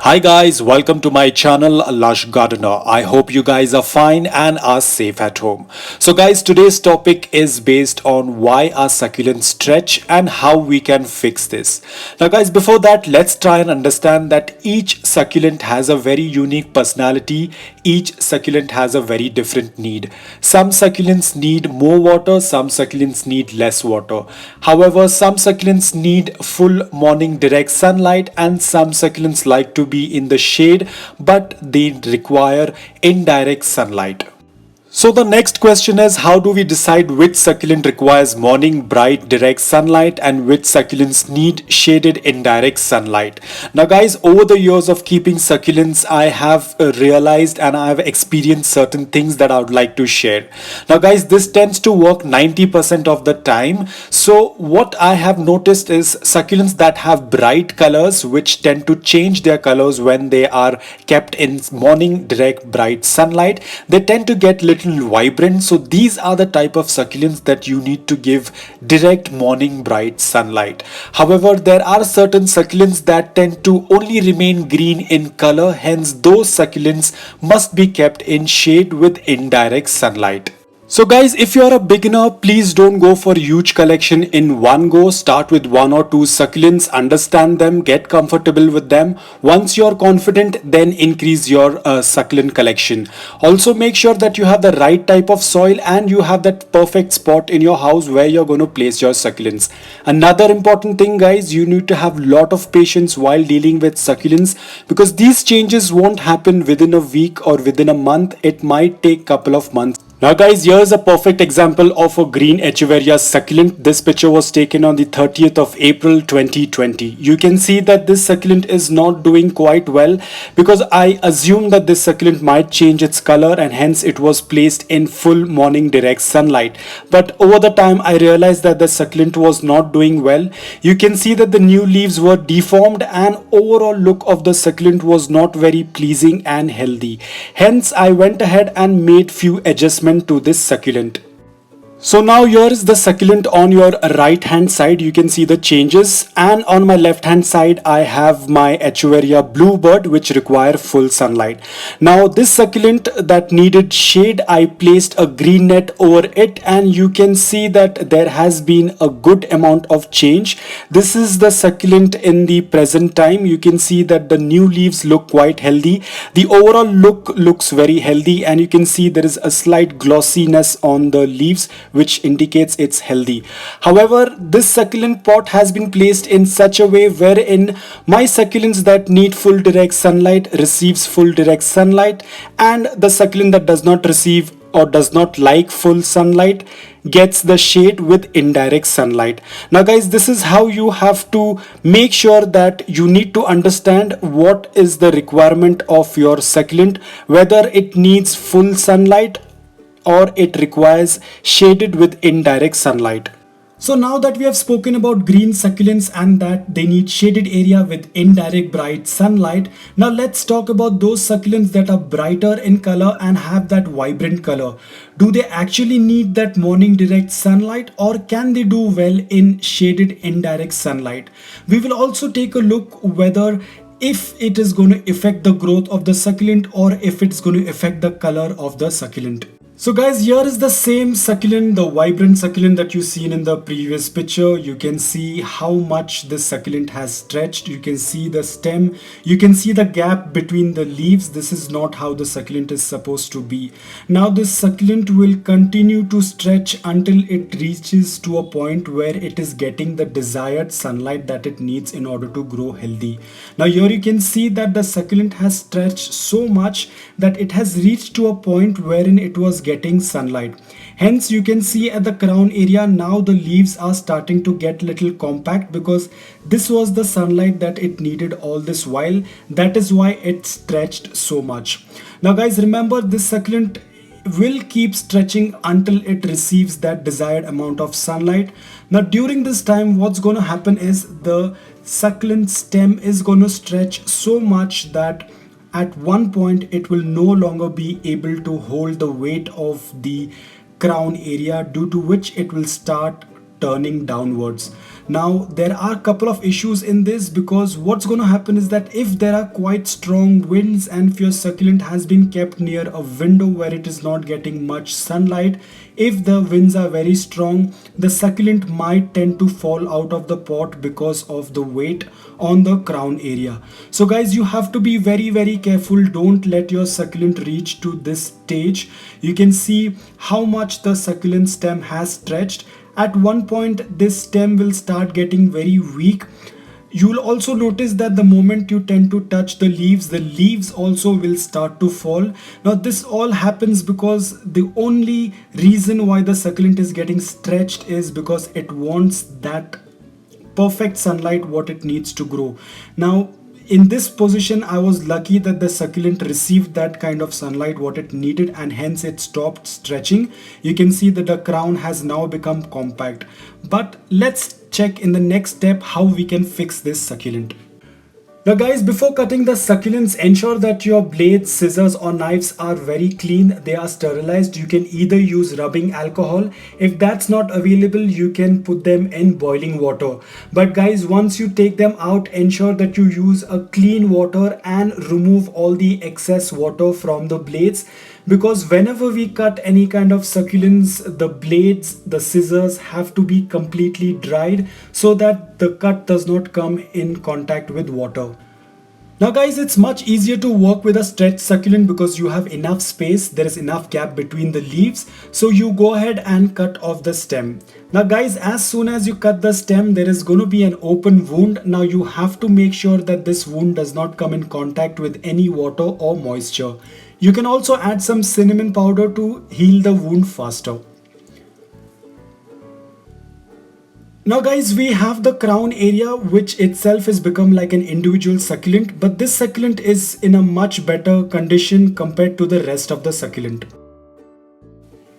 Hi guys, welcome to my channel Lush Gardener. I hope you guys are fine and are safe at home. So guys, today's topic is based on why our succulents stretch and how we can fix this. Now guys, before that, let's try and understand that each succulent has a very unique personality. Each succulent has a very different need. Some succulents need more water, some succulents need less water. However, some succulents need full morning direct sunlight and some succulents like to be in the shade, but they require indirect sunlight. So the next question is, how do we decide which succulent requires morning bright direct sunlight and which succulents need shaded indirect sunlight? Now guys, over the years of keeping succulents, I have realized and I have experienced certain things that I would like to share. Now guys, this tends to work 90% of the time. So what I have noticed is succulents that have bright colors, which tend to change their colors when they are kept in morning direct bright sunlight, they tend to get little vibrant. So these are the type of succulents that you need to give direct morning bright sunlight. However, there are certain succulents that tend to only remain green in color, hence those succulents must be kept in shade with indirect sunlight. So guys, if you're a beginner, please don't go for huge collection in one go. Start with one or two succulents, understand them, get comfortable with them. Once you're confident, then increase your succulent collection. Also make sure that you have the right type of soil and you have that perfect spot in your house where you're going to place your succulents. Another important thing guys, you need to have a lot of patience while dealing with succulents because these changes won't happen within a week or within a month. It might take a couple of months. Now guys, here's a perfect example of a green echeveria succulent. This picture was taken on the 30th of April 2020. You can see that this succulent is not doing quite well because I assume that this succulent might change its color and hence it was placed in full morning direct sunlight. But over the time I realized that the succulent was not doing well. You can see that the new leaves were deformed and overall look of the succulent was not very pleasing and healthy. Hence I went ahead and made few adjustments to this succulent. So now here is the succulent on your right hand side. You can see the changes, and on my left hand side I have my echeveria bluebird which require full sunlight. Now this succulent that needed shade, I placed a green net over it and you can see that there has been a good amount of change. This is the succulent in the present time. You can see that the new leaves look quite healthy. The overall look looks very healthy and you can see there is a slight glossiness on the leaves which indicates it's healthy. However, this succulent pot has been placed in such a way wherein my succulents that need full direct sunlight receives full direct sunlight, and the succulent that does not receive or does not like full sunlight gets the shade with indirect sunlight. Now guys, this is how you have to make sure that you need to understand what is the requirement of your succulent, whether it needs full sunlight or it requires shaded with indirect sunlight. So now that we have spoken about green succulents and that they need shaded area with indirect bright sunlight, now let's talk about those succulents that are brighter in color and have that vibrant color. Do they actually need that morning direct sunlight or can they do well in shaded indirect sunlight? We will also take a look whether if it is going to affect the growth of the succulent or if it's going to affect the color of the succulent. So guys, here is the same succulent, the vibrant succulent that you seen in the previous picture. You can see how much this succulent has stretched. You can see the stem. You can see the gap between the leaves. This is not how the succulent is supposed to be. Now this succulent will continue to stretch until it reaches to a point where it is getting the desired sunlight that it needs in order to grow healthy. Now here you can see that the succulent has stretched so much that it has reached to a point wherein it was getting sunlight. Hence you can see at the crown area now the leaves are starting to get little compact because this was the sunlight that it needed all this while. That is why it stretched so much. Now guys, remember this succulent will keep stretching until it receives that desired amount of sunlight. Now during this time what's going to happen is the succulent stem is going to stretch so much that at one point it will no longer be able to hold the weight of the crown area, due to which it will start turning downwards. Now there are a couple of issues in this, because what's going to happen is that if there are quite strong winds and if your succulent has been kept near a window where it is not getting much sunlight, if the winds are very strong, the succulent might tend to fall out of the pot because of the weight on the crown area. So guys, you have to be very careful. Don't let your succulent reach to this stage. You can see how much the succulent stem has stretched. At one point this stem will start getting very weak. You'll also notice that the moment you tend to touch the leaves also will start to fall. Now this all happens because the only reason why the succulent is getting stretched is because it wants that perfect sunlight what it needs to grow. Now in this position, I was lucky that the succulent received that kind of sunlight what it needed, and hence it stopped stretching. You can see that the crown has now become compact. But let's check in the next step how we can fix this succulent. Now guys, before cutting the succulents, ensure that your blades, scissors or knives are very clean. They are sterilized. You can either use rubbing alcohol. If that's not available, you can put them in boiling water. But guys, once you take them out, ensure that you use a clean water and remove all the excess water from the blades. Because whenever we cut any kind of succulents, the blades, the scissors have to be completely dried so that the cut does not come in contact with water. Now guys, it's much easier to work with a stretched succulent because you have enough space, there is enough gap between the leaves, so you go ahead and cut off the stem. Now guys, as soon as you cut the stem, there is going to be an open wound. Now you have to make sure that this wound does not come in contact with any water or moisture. You can also add some cinnamon powder to heal the wound faster. Now guys, we have the crown area, which itself has become like an individual succulent, but this succulent is in a much better condition compared to the rest of the succulent.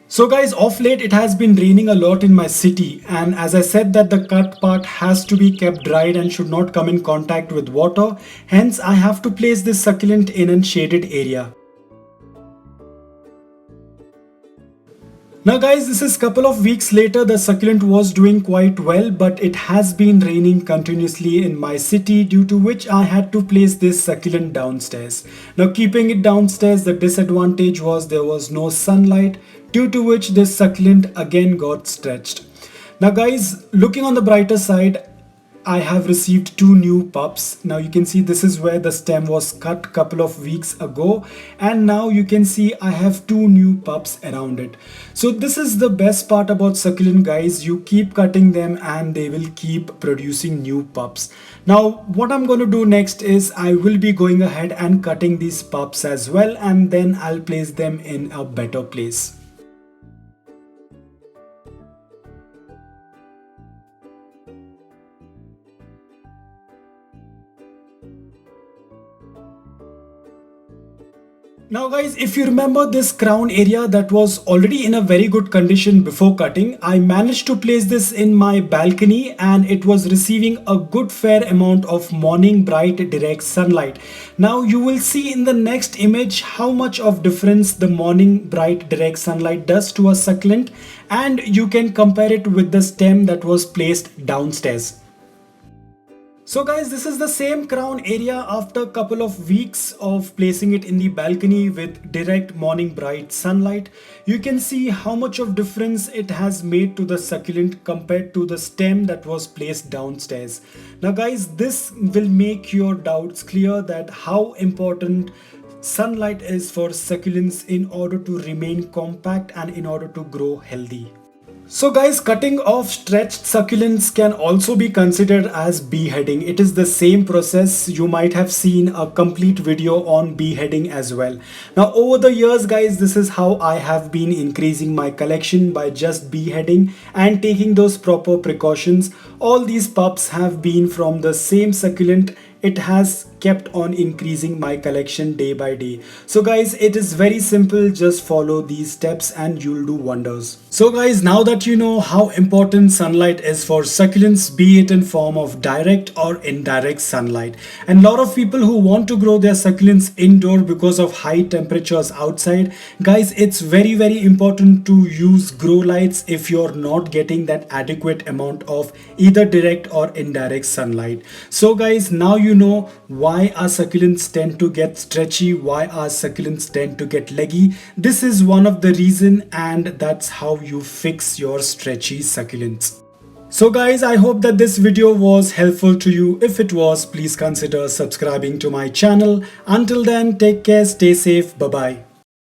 So guys, off late it has been raining a lot in my city, and as I said that the cut part has to be kept dried and should not come in contact with water, hence I have to place this succulent in a shaded area. Now guys, this is couple of weeks later. The succulent was doing quite well, but it has been raining continuously in my city, due to which I had to place this succulent downstairs. Now keeping it downstairs, the disadvantage was there was no sunlight, due to which this succulent again got stretched. Now guys, looking on the brighter side, I have received 2 new pups. Now you can see this is where the stem was cut couple of weeks ago, and now you can see I have 2 new pups around it. So this is the best part about succulent guys, you keep cutting them and they will keep producing new pups. Now what I'm going to do next is I will be going ahead and cutting these pups as well, and then I'll place them in a better place. Now guys, if you remember this crown area that was already in a very good condition before cutting, I managed to place this in my balcony and it was receiving a good fair amount of morning bright direct sunlight. Now you will see in the next image how much of difference the morning bright direct sunlight does to a succulent, and you can compare it with the stem that was placed downstairs. So guys, this is the same crown area after a couple of weeks of placing it in the balcony with direct morning bright sunlight. You can see how much of difference it has made to the succulent compared to the stem that was placed downstairs. Now guys, this will make your doubts clear that how important sunlight is for succulents in order to remain compact and in order to grow healthy. So guys, cutting off stretched succulents can also be considered as beheading. It is the same process. You might have seen a complete video on beheading as well. Now over the years guys, this is how I have been increasing my collection, by just beheading and taking those proper precautions. All these pups have been from the same succulent. It has kept on increasing my collection day by day. So guys, it is very simple. Just follow these steps and you'll do wonders. So guys, now that you know how important sunlight is for succulents, be it in form of direct or indirect sunlight, and a lot of people who want to grow their succulents indoor because of high temperatures outside, guys, it's very important to use grow lights if you're not getting that adequate amount of either direct or indirect sunlight. So guys, now you know why our succulents tend to get stretchy, why our succulents tend to get leggy. This is one of the reason, and that's how you fix your stretchy succulents. So guys, I hope that this video was helpful to you. If it was, please consider subscribing to my channel. Until then, take care, stay safe, bye bye.